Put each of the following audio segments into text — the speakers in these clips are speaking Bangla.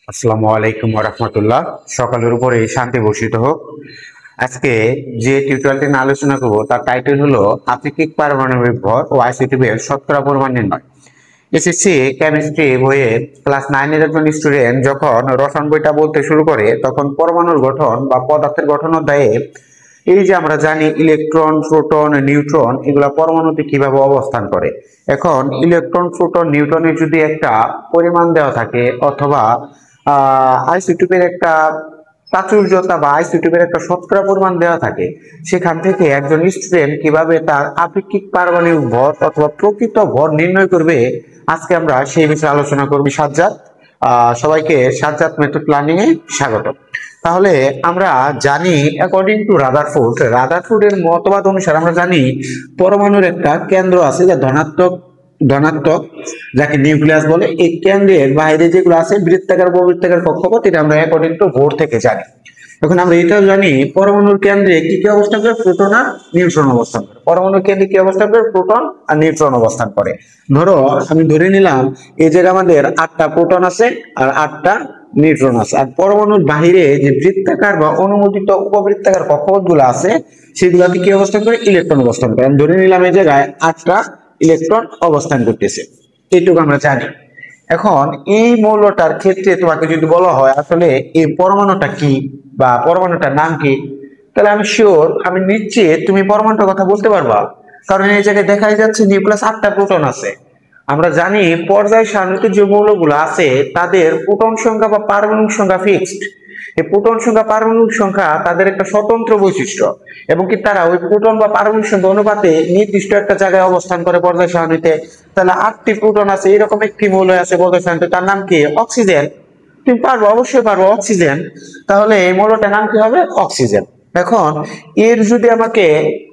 আসসালামু আলাইকুম ওয়া রাহমাতুল্লাহ। সকালের উপরে শান্তি বর্ষিত হোক। আজকে যে টিউটোরিয়ালটি নিয়ে আলোচনা করব তার টাইটেল হলো আপেক্ষিক পারমাণবিক ভর ও আইসোটোপের শতকরা পরিমাণ নির্ণয়। এসএসসি কেমিস্ট্রি বইয়ে ক্লাস 9 এর একজন স্টুডেন্ট যখন রসায়ন বইটা বলতে শুরু করে তখন পরমাণুর গঠন বা পদার্থের গঠন অধ্যায়ে এই যে আমরা জানি ইলেকট্রন, প্রোটন, নিউট্রন এগুলা পরমাণুতে কিভাবে অবস্থান করে। এখন ইলেকট্রন, প্রোটন, নিউট্রনের যদি একটা পরিমাণ দেওয়া থাকে অথবা আইসোটোপের একটা প্রাচুর্যতা বা আইসোটোপের একটা শতকরা পরিমাণ দেওয়া থাকে, সেখান থেকে একজন স্টুডেন্ট কিভাবে তার আপেক্ষিক পারমাণবিক ভর অথবা প্রকৃত ভর নির্ণয় করবে, আজকে আমরা সেই বিষয়ে আলোচনা করব। সাজ্জাদ, সবাইকে সাজ্জাদ মেথড প্ল্যানিং এ স্বাগত। তাহলে আমরা জানি অ্যাকর্ডিং টু রাদারফোর্ডের মতবাদ অনুসারে আমরা জানি পরমাণুর একটা কেন্দ্র আছে যা ধনাত্মক ধনাত্মক যাকে নিউক্লিয়াস বলে। এই কেন্দ্রের বাইরে যেগুলো আছে বৃত্তাকার উপবৃত্তাকার কক্ষপথ, এটা আমরা অ্যাকর্ডিং টু বোর থেকে জানি। এখন আমরা এটাও জানি পরমাণুর কেন্দ্রে কি কি অবস্থান করে, প্রোটন আর নিউট্রন অবস্থান করে। পরমাণুর কেন্দ্রে কি অবস্থান করে, প্রোটন আর নিউট্রন অবস্থান করে। ধরো আমি ধরে নিলাম এই জায়গায় আমাদের 8টা প্রোটন আছে আর 8টা নিউট্রন আছে, আর পরমাণুর বাহিরে যে বৃত্তাকার বা অনুমোদিত উপবৃত্তাকার কক্ষপথ গুলো আছে সেগুলোতে কি অবস্থান করে, ইলেকট্রন অবস্থান করে। আমি ধরে নিলাম এই জায়গায় 8টা ইলেকট্রন অবস্থান করতেছে, এইটুকু আমরা জানি। এখন এই মৌলটার ক্ষেত্রে তোমাকে যদি বলা হয় আসলে এই পরমাণুটা কি বা পরমাণুটার নাম কি, তাহলে আমি শিওর, আমি নিশ্চিত তুমি পরমাণুটার কথা বলতে পারবা। কারণ এই জায়গায় দেখাই যাচ্ছে নিউক্লিয়াস 8টা প্রোটন আছে। আমরা জানি পর্যায় সারণীতে যে মৌলগুলো আছে তাদের প্রোটন সংখ্যা বা পারমাণবিক সংখ্যা ফিক্সড। এই প্রোটন সংখ্যা পারমাণবিক সংখ্যা তাদের একটা স্বতন্ত্র বৈশিষ্ট্য, এবং কি তারা ওই প্রোটন বা পারমাণবিক সংখ্যা অনুপাতে নির্দিষ্ট একটা জায়গায় অবস্থান করে পর্যায় সারণীতে। তাহলে 8টি প্রোটন আছে, এরকম একটি মৌল আছে পর্যায় সারণীতে, তার নাম কি, অক্সিজেন। তুমি পারবো, অবশ্যই পারবো, অক্সিজেন। তাহলে এই মৌলটার নাম কি হবে, অক্সিজেন। এখন এর যদি আমাকে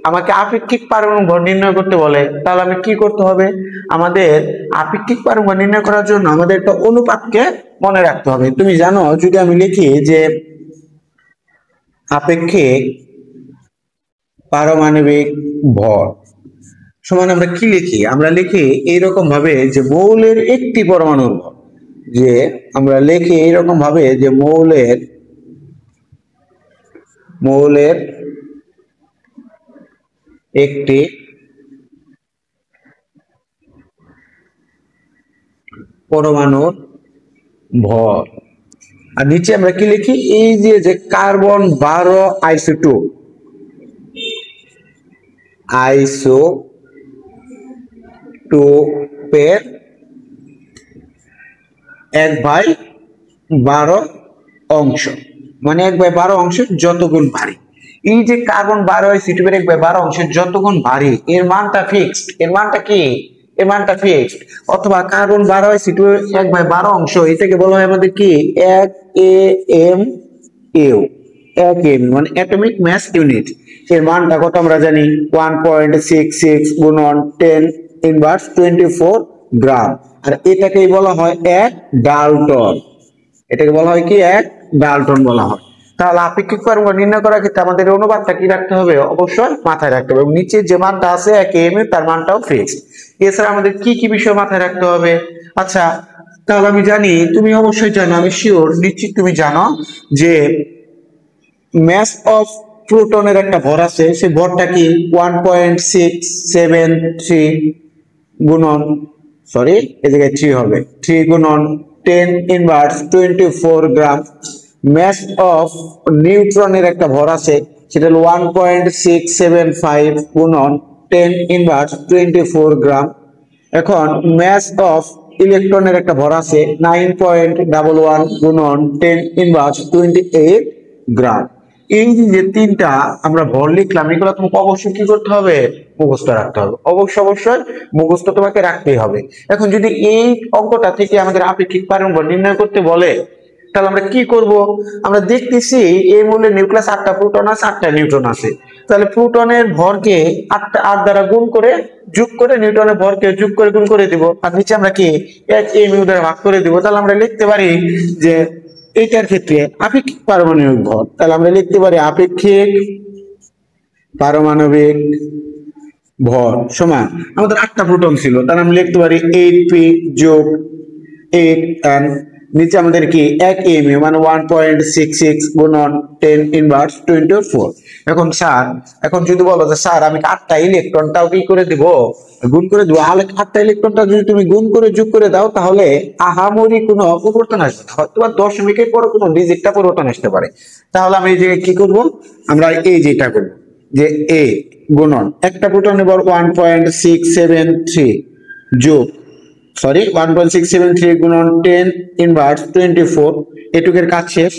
আমাকে আপেক্ষিক পারমাণবিক ভর নির্ণয় করতে বলে, তাহলে আমি কি করতে হবে, আমাদের আপেক্ষিক পারমাণবিক ভর নির্ণয় করার জন্য আমাদের একটা অনুপাতকে মনে রাখতে হবে। তুমি জানো, যদি আমি লিখি যে আপেক্ষিক পারমাণবিক ভর সমান, আমরা কি লিখি, আমরা লিখি এইরকম ভাবে যে মৌলের একটি পরমাণুর ভর, যে আমরা লিখি এইরকম ভাবে যে মৌলের একটি পরমাণুর ভর। আর নিচে আমরা কি লিখি, এই যে কার্বন 12 আইসোটোপের 1/12 অংশ, মানে 1/12 অংশের যতগুণ ভারী। এই যে কার্বন 12 আইসোটোপের 1/12 অংশের যতগুণ ভারী, এর মানটা ফিক্সড। এর মানটা কি, এর মানটা ফিক্সড। অথবা কার্বন 12 আইসোটোপের 1/12 অংশ, এটাকে বলা হয় আমাদের কি, 1 এম ইউ, 1 এম মানে অ্যাটমিক মাস ইউনিট। এর মানটা কত আমরা জানি, 1.66 গুণন 10 ইনভার্স 24 গ্রাম। আর এটাকেই বলা হয় 1 ডাল্টন। এটাকে বলা হয় কি, 1 ডাল্টন বলা হয়। তাহলে আপেক্ষিক পারমাণবিক নির্ণয় করার ক্ষেত্রে আমাদের অনুপাতটা কি রাখতে হবে, অবশ্যই মাথায় রাখতে হবে। এবং নিচে যে মানটা আছে 1 এম তার মানটাও ফিক্সড। এছাড়া আমাদের কি কি বিষয় মাথায় রাখতে হবে, আচ্ছা তাহলে আমি জানি, তুমি অবশ্যই জানো, আমি শিওর নিশ্চিত তুমি জানো যে মাস অফ প্রোটনের একটা ভর আছে, সেই ভরটা কি 1.673 গুণন, সরি এই জায়গায় 3 হবে, 3 গুণন 10 ইনভার্স 24 গ্রাম। মাস অফ নিউট্রনের একটা ভর আছে, সেটা হলো 1.675 গুণন 10 ইনভার্স 24 গ্রাম। এখন মাস অফ ইলেকট্রনের একটা ভর আছে 9.11 গুণন 10 ইনভার্স 28 গ্রাম। এই যে তিনটা আমরা ভর লিখলাম, এগুলো তোমাকে অবশ্যই কি করতে হবে, মুখস্থ রাখতে হবে। অবশ্যই মুখস্থ তোমাকে রাখতেই হবে। এখন যদি এই অঙ্কটা থেকে আমাদের আপেক্ষিক পারমাণবিক ভর নির্ণয় করতে বলে, তাহলে আমরা কি করব, আমরা দেখতেছি এই মৌলের নিউক্লিয়াস 8টা প্রোটন আছে, 8টা নিউট্রন আছে। তাহলে প্রোটনের ভরকে 8 দ্বারা গুণ করে যোগ করে নিউট্রনের ভরকে যোগ করে গুণ করে দিব, আর নিচে আমরা কি 1 এমইউ দ্বারা ভাগ করে দিব। তাহলে আমরা লিখতে পারি যে এইটার ক্ষেত্রে আপেক্ষিক পারমাণবিক ভর, তাহলে আমরা লিখতে পারি আপেক্ষিক পারমাণবিক ভর সমান, আমাদের 8টা প্রোটন ছিল, তাহলে আমরা লিখতে পারি 8p যোগ 8n নিচে আমাদের কি 1 এমইউ মানে 1.66 গুণন 10 ইনভার্স 24। এখন স্যার এখন যদি বলো যে স্যার আমি 8টা ইলেকট্রনটাও কি করে দিব, গুণ করে দিব, তাহলে 8টা ইলেকট্রনটা যদি তুমি গুণ করে যোগ করে দাও তাহলে আহামরি কোনো পরিবর্তন আসবে না, হয়তো দশমিকের পর কোনো ডিজিটটা পরিবর্তন আসতে পারে। তাহলে আমি এই যে কি করব, আমরা এই যেটা করব যে এ গুণন একটা প্রোটনের বল 1.673 যোগ 1.673 গুণন 10 ইনভার্স 24, এটুকের কাজ শেষ।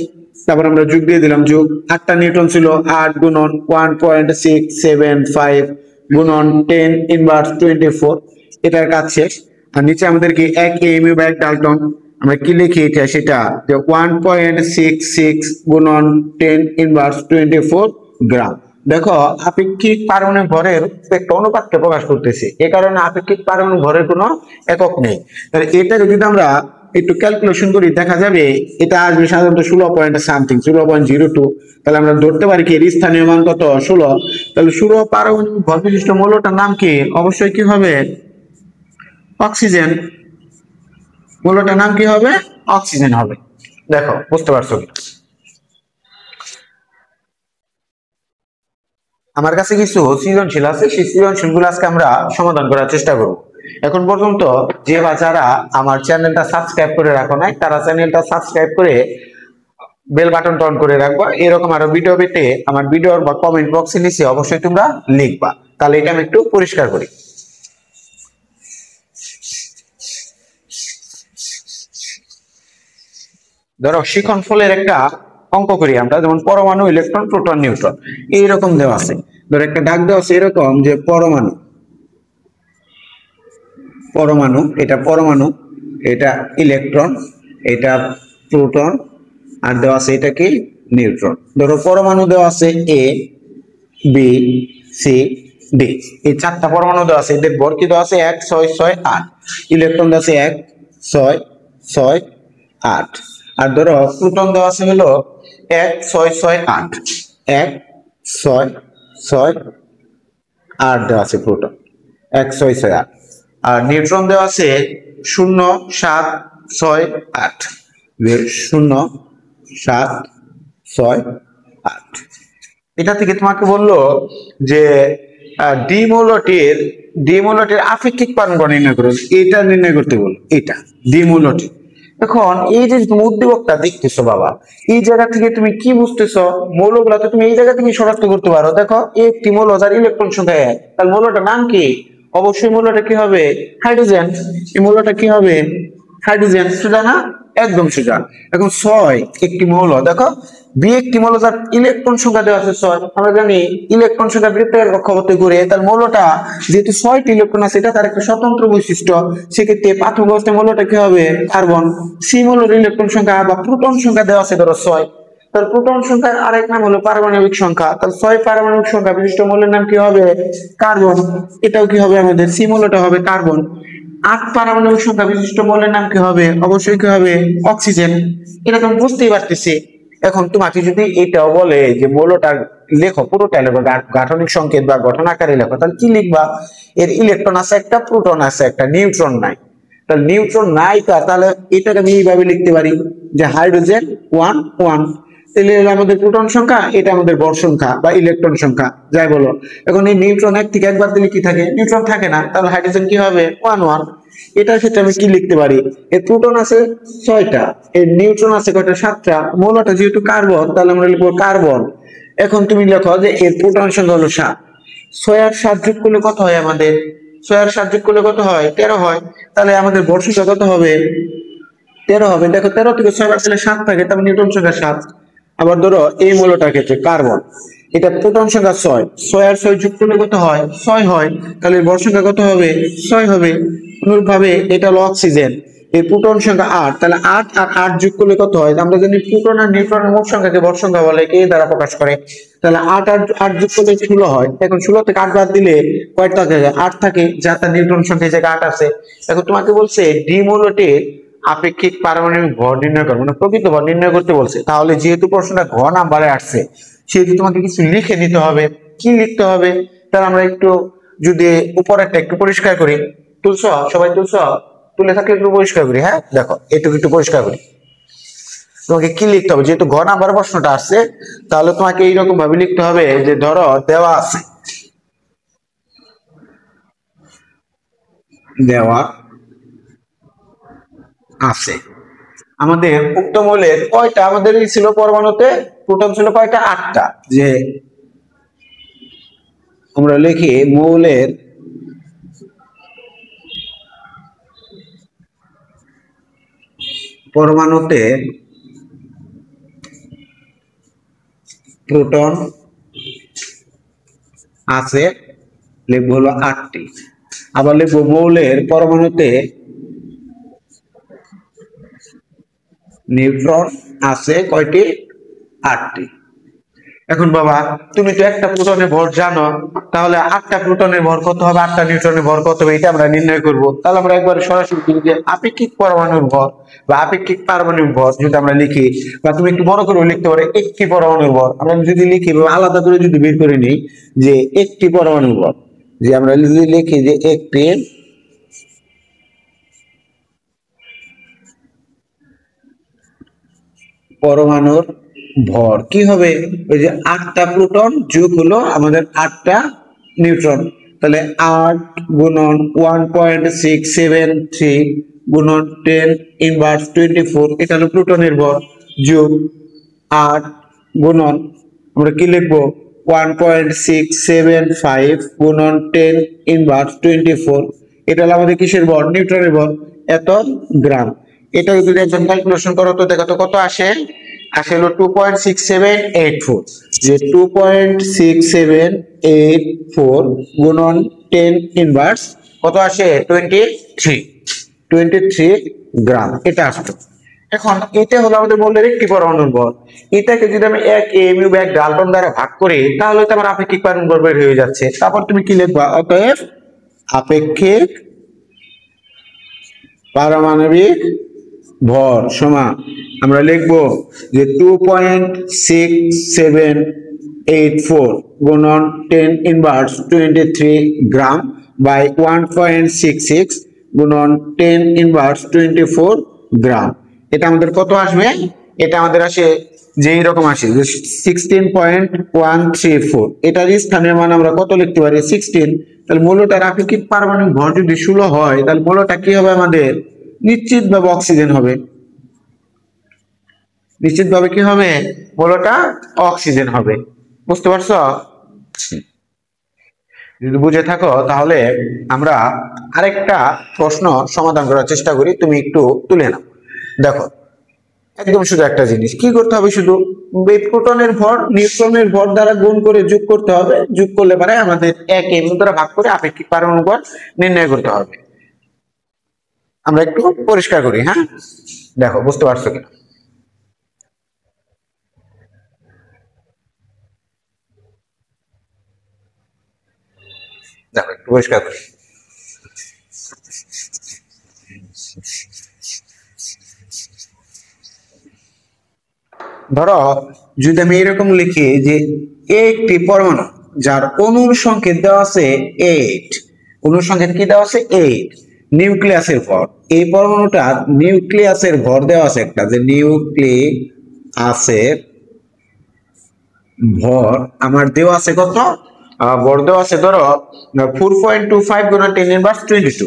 তারপর আমরা যোগ দিয়ে দিলাম, যোগ 8টা নিউটন ছিল, 8 গুণন 1.675 গুণন 10 ইনভার্স 24, এটার কাজ শেষ। আর নিচে আমাদের কি 1 এমইউ বা 1 ডাল্টন, আমরা কি লিখি এটা সেটা যে 1.66 গুণন 10 ইনভার্স 24 গ্রাম। দেখো আপেক্ষিক পারমাণবিক ভরের একটা অনুপাতকে প্রকাশ করতেছি, এই কারণে আপেক্ষিক পারমাণবিক ভরের কোনো একক নেই। তাহলে এটা যদি আমরা একটু ক্যালকুলেশন করি দেখা যাবে এটা আসবে সাধারণত 16 পয়েন্ট সামথিং 16.02। তাহলে আমরা ধরতে পারি কি এর স্থানীয় মান কত 16। তাহলে 16 পারমাণবিক ভর বিশিষ্ট মৌলটার নাম কি, অবশ্যই কি হবে অক্সিজেন। মৌলটার নাম কি হবে অক্সিজেন হবে। দেখো বুঝতে পারছো কি? আমার কাছে কিছু সৃজনশীল আছে, সেই সৃজনশীল গুলো আজকে আমরা সমাধান করার চেষ্টা করব। এখন পর্যন্ত যে বা যারা আমার চ্যানেলটা সাবস্ক্রাইব করে রাখো নাই তারা চ্যানেলটা সাবস্ক্রাইব করে বেল বাটন অন করে রাখবা। এরকম আরো ভিডিও পেতে আমার ভিডিওর বা কমেন্ট বক্সে নিচে অবশ্যই তোমরা লিখবা। তাহলে এটা আমি একটু পরিষ্কার করি। ধরো শিখন ফলের একটা অঙ্ক করি আমরা, যেমন পরমাণু, ইলেকট্রন, প্রোটন, নিউট্রন এইরকম দেওয়া আছে। ধরো একটা দাগ দেওয়া আছে এরকম যে পরমাণু, পরমাণু এটা পরমাণু, এটা ইলেকট্রন, এটা প্রোটন, আর দেওয়া আছে এটা কি নিউট্রন। ধরো পরমাণু দেওয়া আছে এ বি সি ডি, এই 4টা পরমাণু দেওয়া আছে, এদের ভর কি দেওয়া আছে 1 6 6 8, ইলেকট্রন দেওয়া আছে 1 6 6 8, আর ধরো প্রোটন দেওয়া আছে হলো 1 6 6 8, 1 6 6 8 দেওয়া আছে প্রোটন 1 6 6 8, আর নিউট্রন দেওয়া আছে 0 7 6 8, 0 7 6 8। এটা থেকে তোমাকে বললো যে দ্বিমূলটির আপেক্ষিক পারমাণবিক নির্ণয় করো, এটা নির্ণয় করতে বলো, এটা দ্বিমূলটি। এখন এই যে তুমি উদ্দীপকটা দেখতেছো বাবা, এই জায়গা থেকে তুমি কি বুঝতেছো, মৌলগুলা তো তুমি এই জায়গা থেকে শনাক্ত করতে পারো। দেখো একটি মৌল যার ইলেকট্রন সংখ্যা 1, তার মৌলটার নাম কি, অবশ্যই মৌলটা কি হবে হাইড্রোজেন। এই মৌলটা কি হবে হাইড্রোজেন, সোজা না, একদম সোজা। এখন 6 একটি মৌল, দেখো বি একটি মৌল যার ইলেকট্রন সংখ্যা দেওয়া আছে 6, আমরা জানি ইলেকট্রন সংখ্যা বৃত্তাকার কক্ষপথে ঘুরে, তার মৌলটা যেহেতু 6টি ইলেকট্রন আছে এটা তার একটা স্বতন্ত্র বৈশিষ্ট্য, সেক্ষেত্রে প্রাথমিক অবস্থায় মৌলটা কি হবে কার্বন। সি মৌলের ইলেকট্রন সংখ্যা বা প্রোটন সংখ্যা দেওয়া আছে ধরো 6, তার প্রোটন সংখ্যার আরেক নাম হলো পারমাণবিক সংখ্যা, তার 6 পারমাণবিক সংখ্যা বিশিষ্ট মৌলের নাম কি হবে কার্বন। এটাও কি হবে আমাদের সি মৌলটা হবে কার্বন। 8 পারমাণবিক সংখ্যা বিশিষ্ট মৌলের নাম কি হবে, অবশ্যই কি হবে অক্সিজেন। এটা তুমি বুঝতেই পারতেছি। এখন তোমাকে যদি এটাও বলে যে মৌলটা লেখো, পুরোটা লেখো, গাঠনিক সংকেত বা গঠন আকারে লেখো, তাহলে কি লিখবা, এর ইলেকট্রন আছে একটা, প্রোটন আছে একটা, নিউট্রন নাই। তাহলে নিউট্রন নাই, তাহলে এটাকে আমি এইভাবে লিখতে পারি যে হাইড্রোজেন 1 1, তাহলে আমাদের প্রোটন সংখ্যা, এটা আমাদের ভর সংখ্যা বা ইলেকট্রন সংখ্যা যাই বলো। এখন এই নিউট্রন এক থেকে একবার দিলে কি থাকে, নিউট্রন থাকে না, তাহলে হাইড্রোজেন কি হবে 1 1। এটার ক্ষেত্রে আমি কি লিখতে পারি, এর প্রোটন আছে 6টা, এর নিউট্রন আছে কয়টা 7টা, মৌলটা যেহেতু কার্বন তাহলে আমরা লিখবো কার্বন। এখন তুমি লেখো যে এর প্রোটন সংখ্যা হলো 7, 6 আর 7 যোগ করলে কত হয় আমাদের, 6 আর 7 যোগ করলে কত হয় 13 হয়, তাহলে আমাদের ভর সংখ্যা কত হবে 13 হবে। দেখো 13 থেকে 6 বার দিলে 7 থাকে, তাহলে নিউটন সংখ্যা 7। আবার ধরো এই মৌলটার ক্ষেত্রে কার্বন, এটা প্রোটন সংখ্যা 6, 6 আর 6 যোগ করলে কত হয় 6 হয়, তাহলে ভর সংখ্যা কত হবে 6 হবে। অনুরূপভাবে এটা হলো অক্সিজেন, এর প্রোটন সংখ্যা 8, তাহলে 8 আর 8 যোগ করলে কত হয়, আমরা জানি প্রোটন আর নিউট্রনের মোট সংখ্যাকে ভর সংখ্যা বলে, কে দ্বারা প্রকাশ করে। তাহলে 8 আর 8 যোগ করলে 16 হয়। এখন 16 থেকে 8 বাদ দিলে কয়টা থাকে 8 থাকে, যার তার নিউট্রন সংখ্যা জায়গায় 8 আছে। এখন তোমাকে বলছে ডি মৌলটির আপেক্ষিক পারমাণবিক ভর নির্ণয় করো, মানে প্রকৃত ভর নির্ণয় করতে বলছে। তাহলে যেহেতু প্রশ্নটা ঘ নাম্বারে আসছে সেহেতু তোমাকে কিছু লিখে দিতে হবে। কি লিখতে হবে, তাহলে আমরা একটু যদি উপরেরটা একটু পরিষ্কার করি, তুলছ সবাই, তুলছ, তুলে থাকলে একটু পরিষ্কার করি। হ্যাঁ দেখো এটুকু একটু পরিষ্কার করি। তোমাকে কি লিখতে হবে, যেহেতু ঘ নাম্বার প্রশ্নটা আসছে তাহলে তোমাকে এইরকম ভাবে লিখতে হবে যে ধরো দেওয়া আছে, দেওয়া আছে আমাদের উক্ত মৌলের কয়টা আমাদের ছিল পরমাণুতে, প্রোটন ছিল কয়টা, 8টা। যে আমরা লিখি মৌলের পরমাণুতে প্রোটন আছে, লিখবো হলো 8টি। আবার লিখবো মৌলের পরমাণুতে নিউট্রন আছে কয়টি, 8টি। এখন বাবা তুমি তো একটা প্রোটনের ভর জানো, তাহলে 8টা প্রোটনের ভর কত হবে, 8টা নিউট্রনের ভর কত হবে, এটা আমরা নির্ণয় করব। তাহলে আমরা একবার সরাসরি লিখি যে আপেক্ষিক পরমাণুর ভর বা আপেক্ষিক পারমাণবিক ভর যদি আমরা লিখি, বা তুমি একটু বড় করে লিখতে পারো একটি পরমাণুর ভর। আমরা যদি লিখি আলাদা করে যদি বের করে নিই যে একটি পরমাণুর ভর, যে আমরা যদি লিখি যে একটি পরমাণুর ভর কি হবে, ওই যে 8টা প্রোটন যোগ হলো আমাদের 8টা নিউট্রন, তাহলে 8 গুণন 1.673 গুণন 10 ইনভার্স 24, এটা হলো প্রোটনের ভর, যোগ 8 গুণন আমরা কি লিখবো 1.675 গুণন 10 ইনভার্স 24, এটা হলো আমাদের কিসের ভর, নিউট্রনের ভর, এত গ্রাম। এটা যদি একজন ক্যালকুলেশন করো তো দেখো তো কত আসে, আসে হলো 2.6784, যে 2.6784 গুণন 10 ইনভার্স কত আসে 23 গ্রাম, এটা আসতো। এখন এটা হলো আমাদের মৌলের একটি পরমাণুর ভর, এটাকে যদি আমি 1 এমইউ বা 1 ডাল্টন দ্বারা ভাগ করি তাহলে তো আমার আপেক্ষিক পারমাণবিক ভর বের হয়ে যাচ্ছে। তারপর তুমি কি লিখবা, অতএব আপেক্ষিক পারমাণবিক ভর সমান আমরা লিখবো যে 2.6784 গুণন 10 ইনভার্স 23 গ্রাম বাই 1.66 গুণন 10 ইনভার্স 24 গ্রাম। এটা আমাদের কত আসবে, এটা আমাদের আসে যে এরকম আসে যে 16.134, এটার স্থানীয় মান আমরা কত লিখতে পারি 16। তাহলে মৌলটার আপেক্ষিক পারমাণবিক ভর যদি 16 হয় তাহলে মৌলটা কি হবে আমাদের, নিশ্চিতভাবে অক্সিজেন হবে, নিশ্চিতভাবে কি হবে, মৌলটা অক্সিজেন হবে। বুঝতে পারছো, যদি বুঝে থাকো তাহলে আমরা আরেকটা প্রশ্ন সমাধান করার চেষ্টা করি, তুমি একটু তুলে নাও। দেখো একদম শুধু একটা জিনিস কি করতে হবে, শুধু প্রোটনের ভর নিউট্রনের ভর দ্বারা গুণ করে যোগ করতে হবে, যোগ করলে পরে আমাদের 1 এমইউ দ্বারা ভাগ করে আপেক্ষিক পারমাণবিক ভর নির্ণয় করতে হবে। আমরা একটু পরিষ্কার করি, হ্যাঁ দেখো বুঝতে পারছো কিনা, দেখো একটু পরিষ্কার করি। ধরো যদি আমি এরকম লিখি যে একটি পরমাণু যার অণুর সংকেত দেওয়া আছে 8, অণুর সংকেত কি দেওয়া আছে 8, নিউক্লিয়াসের ভর, এই পরমাণুটার নিউক্লিয়াসের ভর দেওয়া আছে একটা, যে নিউক্লিয়াসের ভর আমার দেওয়া আছে কত, ভর দেওয়া আছে ধরো 4.25 গুণন 10 ইনভার্স 22,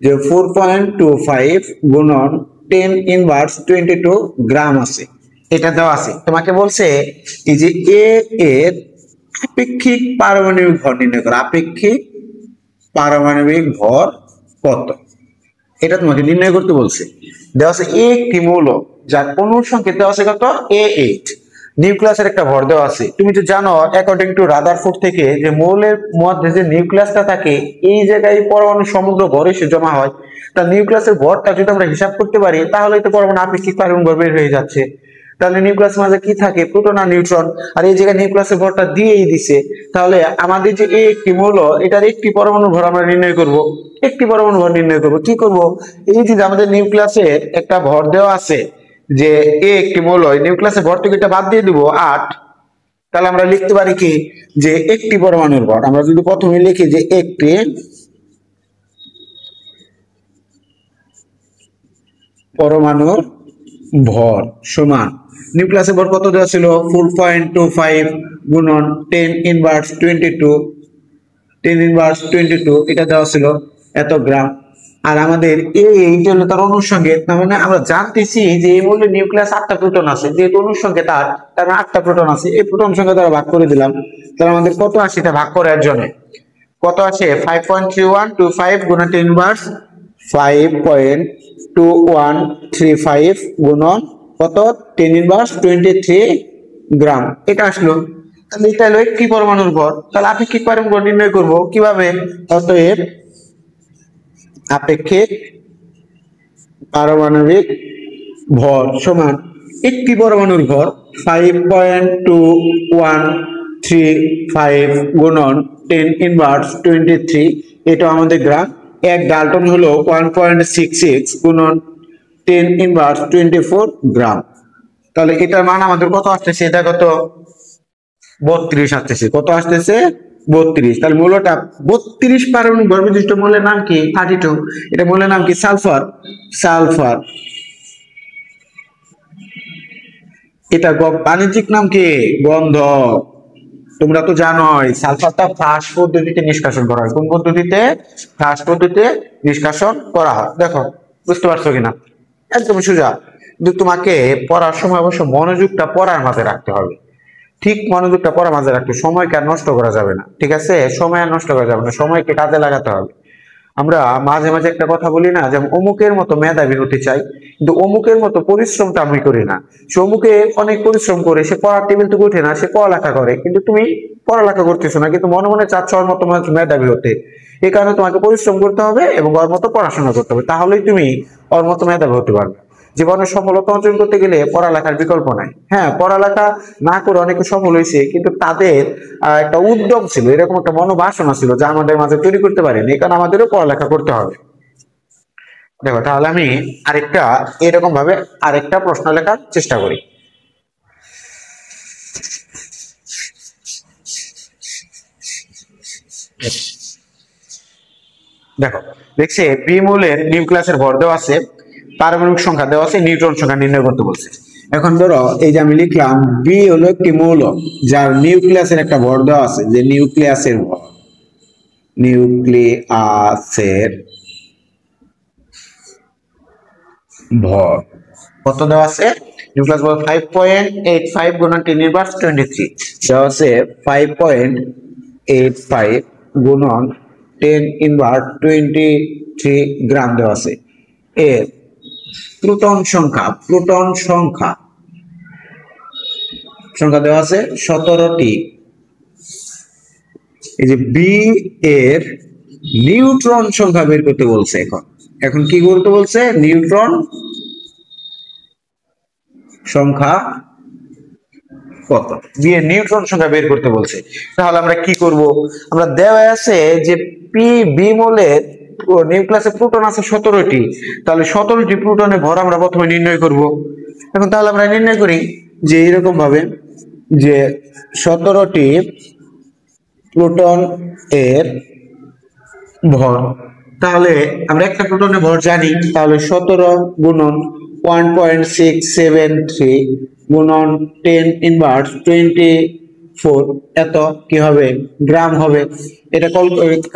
যে 4.25 গুণন 10 ইনভার্স 22 গ্রাম আছে, এটা দেওয়া আছে। তোমাকে বলছে এই যে এ এর আপেক্ষিক পারমাণবিক ভর নির্ণয় করো, আপেক্ষিক পারমাণবিক ভর কত, এটা তোমাকে নির্ণয় করতে বলছে। দেওয়া আছে একটি মৌল যার অণুর সংকেত দেওয়া আছে কত A8, নিউক্লিয়াসের একটা ভর দেওয়া আছে। তুমি তো জানো অ্যাকর্ডিং টু রাদারফোর্ড থেকে যে মৌলের মধ্যে যে নিউক্লিয়াসটা থাকে এই জায়গায় পরমাণু সমগ্র ভর এসে জমা হয়, তা নিউক্লিয়াসের ভরটা যদি আমরা হিসাব করতে পারি তাহলে তো পরমাণু আপেক্ষিক পারমাণবিক ভর বের হয়ে যাচ্ছে। তাহলে নিউক্লিয়াসের মাঝে কি থাকে, প্রোটন আর নিউট্রন, আর এই জায়গায় নিউক্লিয়াসের ভরটা দিয়েই দিছে। তাহলে আমাদের যে একটি মৌল এটার একটি পরমাণুর ভর আমরা নির্ণয় করব, একটি পরমাণু ভর নির্ণয় করব কি করব, এই যে আমাদের নিউক্লিয়াসের একটা ভর দেওয়া আছে যে এ একটি মৌল, নিউক্লিয়াসের ভর থেকে এটা বাদ দিয়ে দিব 8, তাহলে আমরা লিখতে পারি কি যে একটি পরমাণুর ভর, আমরা যদি প্রথমে লিখি যে একটি পরমাণুর ভর সমান নিউক্লিয়াসের ভর কত দেওয়া ছিল 4.25 গুণন 10 ইনভার্স 22 এটা দেওয়া ছিল এত গ্রাম। আর আমাদের এইটা হলো তার অনুষঙ্গিক, তার মানে আমরা জানতেছি যে এই মৌলের নিউক্লিয়াস 8টা প্রোটন আছে, যেহেতু অনুষঙ্গে তার 8টা প্রোটন আছে, এই প্রোটন সংখ্যা দ্বারা ভাগ করে দিলাম। তাহলে আমাদের কত আসে এটা ভাগ করার জন্য কত আসে 5.3125 গুণন 10 ইনভার্স 5.2135 গুণন কত 10 ইনভার্স 23 গ্রাম এটা আসলো। তাহলে এটা হলো একটি পরমাণুর ভর। তাহলে আপেক্ষিক পরমাণু ভর নির্ণয় করব কিভাবে? অতএব আপেক্ষিক পারমাণবিক ভর সমান একটি পরমাণুর ভর 5.2135 গুণন 10 ইনভার্স 23, এটা আমাদের গ্রাম। এক ডালটন হলো 1.66 গুণন 10 ইনভার্স 24 গ্রাম। তাহলে এটার মান আমাদের কত আসতেছে? এটা কত 32 আসতেছে। কত আসতেছে? 32। তাহলে মূলটা 32 পারমাণবিক ভর বিশিষ্ট মৌলের নাম কি? 32। এটা মৌলের নাম কি? সালফার। এটা বাণিজ্যিক নাম কি? গন্ধক। তোমরা তো জানোই সালফারটা ফ্লাশ পদ্ধতিতে নিষ্কাশন করা হয়। কোন পদ্ধতিতে? ফ্লাশ পদ্ধতিতে নিষ্কাশন করা হয়। দেখো বুঝতে পারছো কিনা? একদম সোজা। কিন্তু তোমাকে পড়ার সময় অবশ্য মনোযোগটা পড়ার মাঝে রাখতে হবে। ঠিক মনোযোগটা পড়ার মাঝে রাখতে, সময়কে আর নষ্ট করা যাবে না, ঠিক আছে? সময় আর নষ্ট করা যাবে না, সময়কে কাজে লাগাতে হবে। আমরা মাঝে মাঝে একটা কথা বলি না, যেমন অমুকের মতো মেধাবী হতে চাই, কিন্তু অমুকের মতো পরিশ্রমটা আমি করি না। সে অমুকে অনেক পরিশ্রম করে, সে পড়ার টেবিল থেকে উঠে না, সে পড়ালেখা করে, কিন্তু তুমি পড়ালেখা করতেছো না, কিন্তু মনে মনে চাচ্ছ ওর মতো মেধাবী হতে। এই কারণে তোমাকে পরিশ্রম করতে হবে এবং ওর মতো পড়াশোনা করতে হবে, তাহলেই তুমি ওর মতো মেধাবী হতে পারবে। জীবনে সফলতা অর্জন করতে গেলে পড়ালেখার বিকল্প নাই। হ্যাঁ, পড়ালেখা না করে অনেকে সফল হয়েছে, কিন্তু তাদের একটা উদ্যম ছিল, এরকম একটা মনোবাসনা ছিল যা আমাদের মাঝে তৈরি করতে পারেনি। এই কারণে আমাদেরও পড়ালেখা করতে হবে। দেখো তাহলে আমি এরকম ভাবে আরেকটা প্রশ্ন লেখার চেষ্টা করি। দেখো দেখছে বি মৌলের নিউক্লিয়াসের ভর দেওয়া আছে, পারমাণবিক সংখ্যা দেওয়া আছে, নিউট্রন সংখ্যা নির্ণয় করতে বলছে। এখন ধরো এই যে আমি লিখলাম বি হলো একটি মৌল যার নিউক্লিয়াসের একটা ভর দেওয়া আছে, যে নিউক্লিয়াসের ভর কত দেওয়া আছে? নিউক্লিয়াস ভর 5.85 গুণন 10 ইনভার্স 23 দেওয়া আছে। 5.85 গুণন 10 ইনভার্স 23 গ্রাম দেওয়া আছে। এর প্রোটন সংখ্যা দেওয়া আছে 17টি। এই যে বি এর নিউট্রন সংখ্যা বের করতে বলছে। এখন কি করতে বলছে? নিউট্রন সংখ্যা কত? বি এর নিউট্রন সংখ্যা বের করতে বলছে। তাহলে আমরা কি করব? আমরা দেওয়া আছে যে বি মৌলের নিউক্লিয়াসে প্রোটন আছে 17টি, তাহলে 17টি প্রোটনের ভর আমরা প্রথমে নির্ণয় করব। এখন তাহলে আমরা নির্ণয় করি যে এরকম ভাবে, যে 17টি প্রোটন এর ভর। তাহলে আমরা একটা প্রোটনের ভর জানি, তাহলে 17 গুণন 1.673 গুণন 10 ইনভার্স 24 এত কি হবে? গ্রাম হবে। এটা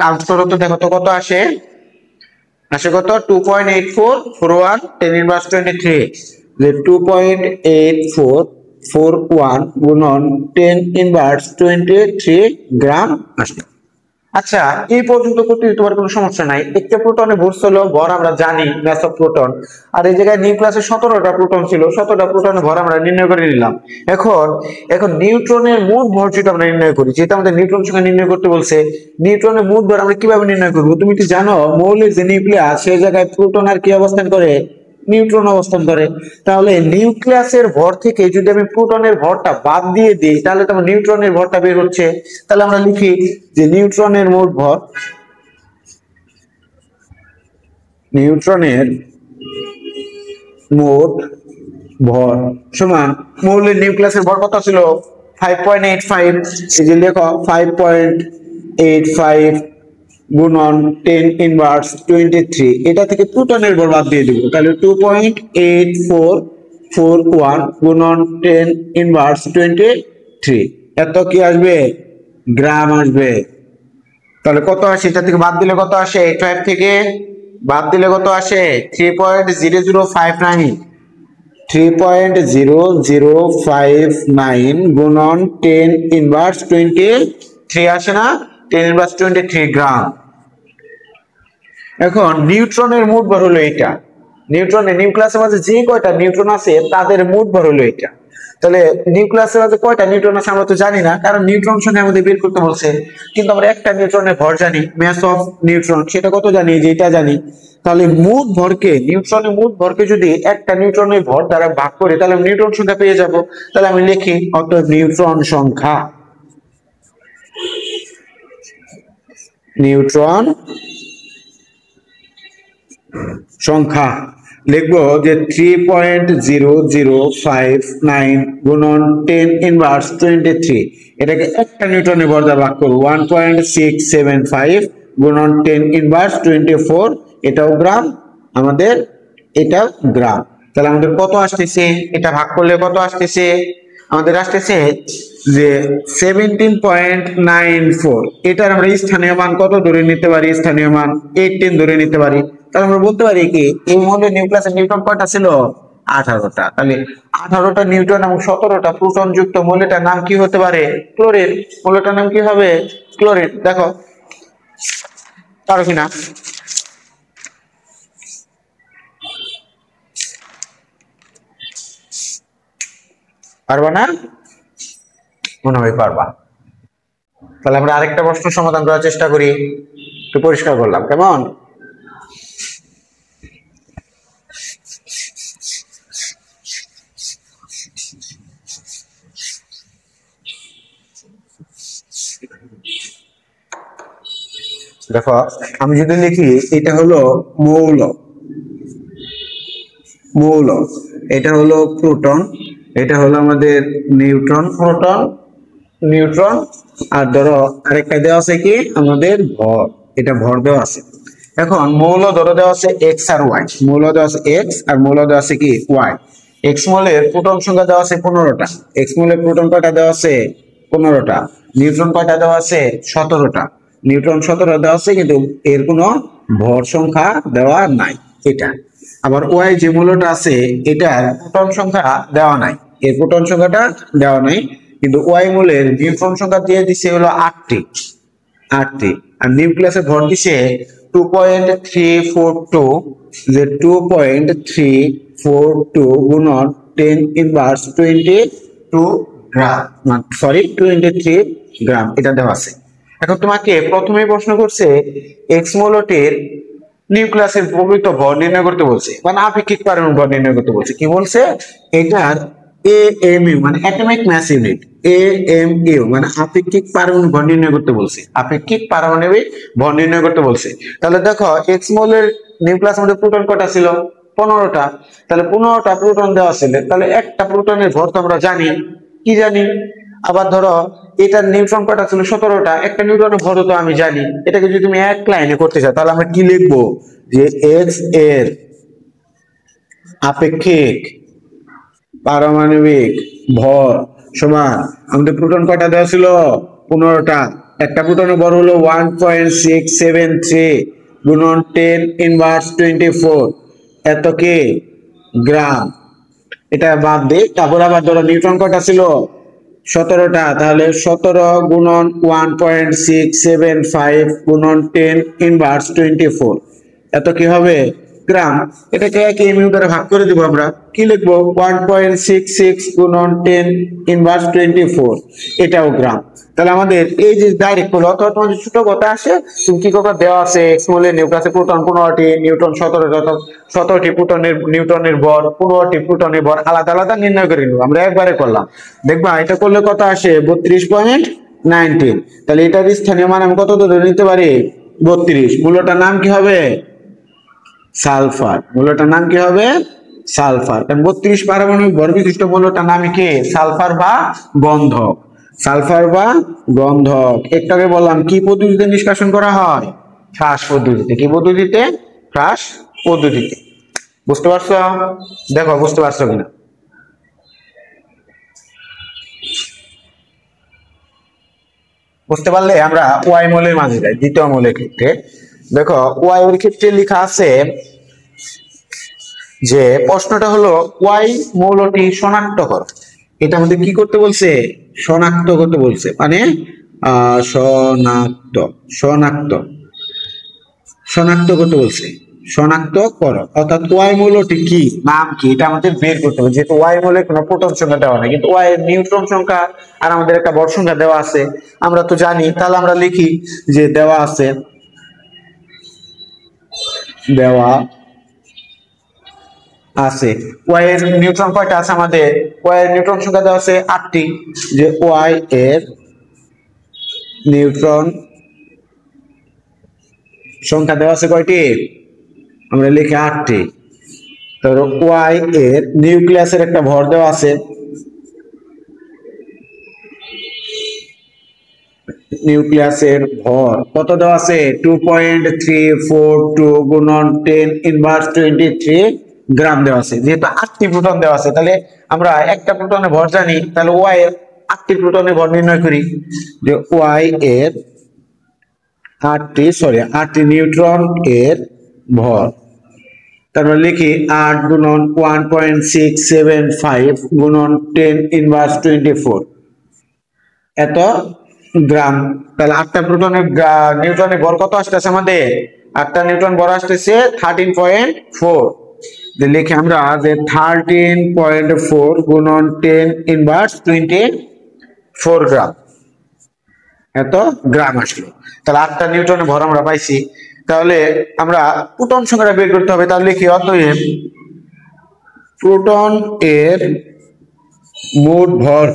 কাজ করো তো, দেখো তো কত আসে কত? 2.8441 10 ইনভার্স 23, যে 2.8441 গুণন 10 ইনভার্স 23 গ্রাম আসবে। আচ্ছা, এই পর্যন্ত করতে তোমার কোনো সমস্যা নাই। একটা প্রোটনে ভর ছিল ভর আমরা জানি ম্যাস অফ প্রোটন, আর এই জায়গায় নিউক্লিয়াসে 17টা প্রোটন ছিল, 17টা প্রোটনের ভর আমরা নির্ণয় করে নিলাম। এখন নিউট্রনের মোট ভর যেটা আমরা নির্ণয় করি, যেটা আমাদের নিউট্রন সংখ্যা নির্ণয় করতে বলছে, নিউট্রনের মোট ভর আমরা কিভাবে নির্ণয় করব? তুমি কি জানো মৌলের যে নিউক্লিয়াস, সেই জায়গায় প্রোটন আর কি অবস্থান করে? নিউট্রন অবস্থান করে। তাহলে নিউক্লিয়াসের ভর থেকে যদি আমি প্রোটনের ভরটা বাদ দিয়ে দিই, তাহলে তোমার নিউট্রনের ভরটা বের হচ্ছে। তাহলে আমরা লিখি যে নিউট্রনের মোট ভর সমান মৌলের নিউক্লিয়াসের ভর কত ছিল? 5.85। এই যে লেখো 5.85 গুণন 10 ইনভার্স 23, এটা থেকে প্রোটনের ভর বাদ দিয়ে দেব। তাহলে 2.84 41 গুণন 10 ইনভার্স 23, এত কি আসবে? গ্রাম আসবে। তাহলে কত আসে? এটা থেকে বাদ দিলে কত আসে? 5 থেকে বাদ দিলে কত আসে? 3.0059, 3.0059 গুণন 10 ইনভার্স 23 আসে না? 10 ইনভার্স 23 গ্রাম। এখন নিউট্রনের মোট ভর হলো এটা। নিউট্রনের নিউক্লিয়াসের মাঝে যে কয়টা নিউট্রন আছে তাদের মোট ভর হলো এটা। তাহলে নিউক্লিয়াসের মাঝে কয়টা নিউট্রন আছে আমরা তো জানি না, কারণ নিউট্রন সংখ্যা আমাদের বের করতে বলছে। কিন্তু আমরা একটা নিউট্রনের ভর জানি, মাস অফ নিউট্রন, সেটা কত জানি? যেটা জানি। তাহলে মোট ভরকে, নিউট্রনের মোট ভরকে যদি একটা নিউট্রনের ভর দ্বারা ভাগ করি তাহলে আমি নিউট্রন সংখ্যা পেয়ে যাব। তাহলে আমি লিখি অতএব নিউট্রন সংখ্যা, নিউট্রন সংখ্যা লিখবো যে 3.0059 গুণন 10 ইনভার্স 23, এটাকে একটা নিউটনের ভর দ্বারা ভাগ করব। 1.675 গুণন 10 ইনভার্স 24, এটাও গ্রাম আমাদের, এটা গ্রাম। তাহলে আমাদের কত আসতেছে? এটা ভাগ করলে কত আসতেছে? আমাদের আসতেছে যে 17.94। এটার আমরা স্থানীয় মান কত ধরে নিতে পারি? স্থানীয় মান 18 ধরে নিতে পারি। তাহলে আমরা বলতে পারি কি এই মৌলের নিউক্লিয়াসের নিউট্রন কয়টা ছিল? 18টা। তাহলে 18টা নিউট্রন এবং 17টা প্রোটন যুক্ত মৌলটার নাম কি হতে পারে? ক্লোরিন। মৌলটার নাম কি হবে? ক্লোরিন। দেখো পারো কিনা? পারবা না? মনে হয় পারবা। তাহলে আমরা আরেকটা প্রশ্ন সমাধান করার চেষ্টা করি। একটু পরিষ্কার করলাম, কেমন? দেখো আমি যদি লিখি এটা হলো মৌল, মৌল, এটা হলো প্রোটন, এটা হলো আমাদের নিউট্রন, প্রোটন নিউট্রন, আর ধরো আরেকটা দেওয়া আছে কি আমাদের ভর, এটা ভর দেওয়া আছে। এখন মৌল ধরো দেওয়া আছে এক্স আর ওয়াই, মৌল দেওয়া আছে এক্স আর মৌল দেওয়া আছে কি ওয়াই। এক্স মৌলের প্রোটন সংখ্যা দেওয়া আছে 15টা, এক্স মৌলের প্রোটন কয়টা দেওয়া আছে? 15টা। নিউট্রন কয়টা দেওয়া আছে? 17টা। নিউট্রন 17 দেওয়া আছে, কিন্তু এর কোনো ভর সংখ্যা দেওয়া নাই এটা। আবার ওয়াই যে মৌলটা আছে এটার প্রোটন সংখ্যা দেওয়া নাই, এর প্রোটন সংখ্যাটা দেওয়া নাই, কিন্তু ওয়াই মৌলের নিউট্রন সংখ্যা দিয়ে দিছে হলো 8টি, 8টি। আর নিউক্লিয়াসে ভর দিছে 2.342, যে 2.342 গুণন 10 ইনভার্স 22 গ্রাম, সরি 23 গ্রাম, এটা দেওয়া আছে। এখন তোমাকে প্রথমেই প্রশ্ন করছে এক্স মৌলটির নিউক্লিয়াসের প্রকৃত ভর নির্ণয় করতে বলছে, মানে আপেক্ষিক পারমাণবিক ভর নির্ণয় করতে বলছে। কি বলছে? এটার AMU মানে অ্যাটমিক মাস ইউনিট, AMU মানে আপেক্ষিক পারমাণবিক ভর নির্ণয় করতে বলছে, আপেক্ষিক পারমাণবিক ভর নির্ণয় করতে বলছে। তাহলে দেখো এক্স মৌলের নিউক্লিয়াস মধ্যে প্রোটন কয়টা ছিল? 15টা। তাহলে 15টা প্রোটন দেওয়া ছিল, তাহলে একটা প্রোটনের ভর তো আমরা জানি, কি জানি? আবার ধরো এটার নিউট্রন কয়টা ছিল? 17টা। একটা নিউট্রনের ভর তো আমি জানি। এটাকে যদি তুমি এক লাইনে করতে চাও তাহলে আমরা কি লিখবো? যে এক্স এর আপেক্ষিক পারমাণবিক ভর সমান, আমাদের প্রোটন কয়টা দেওয়া ছিল? 15টা। একটা প্রোটনের ভর হলো 1.673 গুণন 10 ইনভার্স 24, এত কি গ্রাম। এটা বাদ দিই। তারপর আবার ধরো নিউট্রন কয়টা ছিল? 17টা। তাহলে 17 গুণন 1.675 গুণন 10 ইনভার্স 24, এত কি হবে? গ্রাম। এটাকে এক এমইউ দ্বারা ভাগ করে দিব। আমরা কি লিখবো? 1.66 গুণন 10 ইনভার্স 24, এটাও গ্রাম। তাহলে আমাদের এই যে ডাইরেক্ট হলো, অথবা তোমাদের ছোট কথা আসে তুমি কি কথা দেওয়া আছে এক্স মৌলের নিউক্লিয়াসে প্রোটন 15টি, নিউট্রন 17টা, 17টি প্রোটনের নিউটনের ভর, 15টি প্রোটনের ভর আলাদা আলাদা নির্ণয় করে নিব। আমরা একবারে করলাম, দেখবা এটা করলে কত আসে? 32.19। তাহলে এটার স্থানীয় মান আমি কত ধরে নিতে পারি? 32। মূলটার নাম কি হবে? সালফার। মূলটার নাম কি হবে? সালফার। কারণ 32 পারমাণবিক ভর বিশিষ্ট মূলটার নাম কি? সালফার বা গন্ধক। সালফার বা গন্ধক। একটাকে বললাম কি পদ্ধতিতে নিষ্কাশন করা হয়? ফ্রাস পদ্ধতিতে। কি পদ্ধতিতে? ফ্রাস পদ্ধতিতে। বুঝতে পারছো? দেখো বুঝতে পারছো কিনা। বুঝতে পারলে আমরা ওয়াই মৌলের মাঝে যাই দ্বিতীয় মৌলের ক্ষেত্রে। দেখো ওয়াই এর ক্ষেত্রে লেখা আছে যে প্রশ্নটা হলো ওয়াই মৌলটি শনাক্ত করো। এটা আমাদের কি করতে বলছে? শনাক্ত করতে বলছে, মানে শনাক্ত শনাক্ত শনাক্ত করতে বলছে, শনাক্ত করো। অর্থাৎ ওয়াই মৌলটি কি, নাম কি, এটা আমাদের বের করতে হবে। যেহেতু ওয়াই মৌলের কোনো প্রোটন সংখ্যা দেওয়া নেই, কিন্তু ওয়াই এর নিউট্রন সংখ্যা আর আমাদের একটা ভর সংখ্যা দেওয়া আছে, আমরা তো জানি। তাহলে আমরা লিখি যে দেওয়া আছে, দেওয়া আছে ওয়াই এর নিউট্রন কয়টা আছে আমাদের? ওয়াই এর নিউট্রন সংখ্যা দেওয়া আছে 8টি। যে ওয়াই এর নিউট্রন সংখ্যা দেওয়া আছে কয়টি? আমরা লিখি 8টি। তারপর ওয়াই এর নিউক্লিয়াসের একটা ভর দেওয়া আছে, নিউক্লিয়াসের ভর কত দেওয়া আছে? 2.342 গুণন 10 ইনভার্স 23 গ্রাম দেওয়া আছে। যেহেতু 8টি প্রোটন দেওয়া আছে, তাহলে আমরা একটা প্রোটনের ভর জানি, তাহলে ওয়াই এর 8টি প্রোটনের ভর নির্ণয় করি। যে ওয়াই এর 8টি নিউট্রন এর ভর, তারপর লিখি 8 গুণন 1.675 গুণন 10 ইনভার্স 24 এত গ্রাম। তাহলে 8টা প্রোটনের নিউট্রনের ভর কত আসতেছে আমাদের? 8টা নিউট্রন ভর আসতেছে 13.4। লিখি আমরা যে 13.4 গুণন 10 ইনভার্স 24 গ্রাম, এত গ্রাম আসলো। তাহলে 8টা নিউটনের ভর আমরা পাইছি। তাহলে আমরা প্রোটন সংখ্যাটা বের করতে হবে। তাহলে লিখি অতএব প্রোটন এর মোট ভর,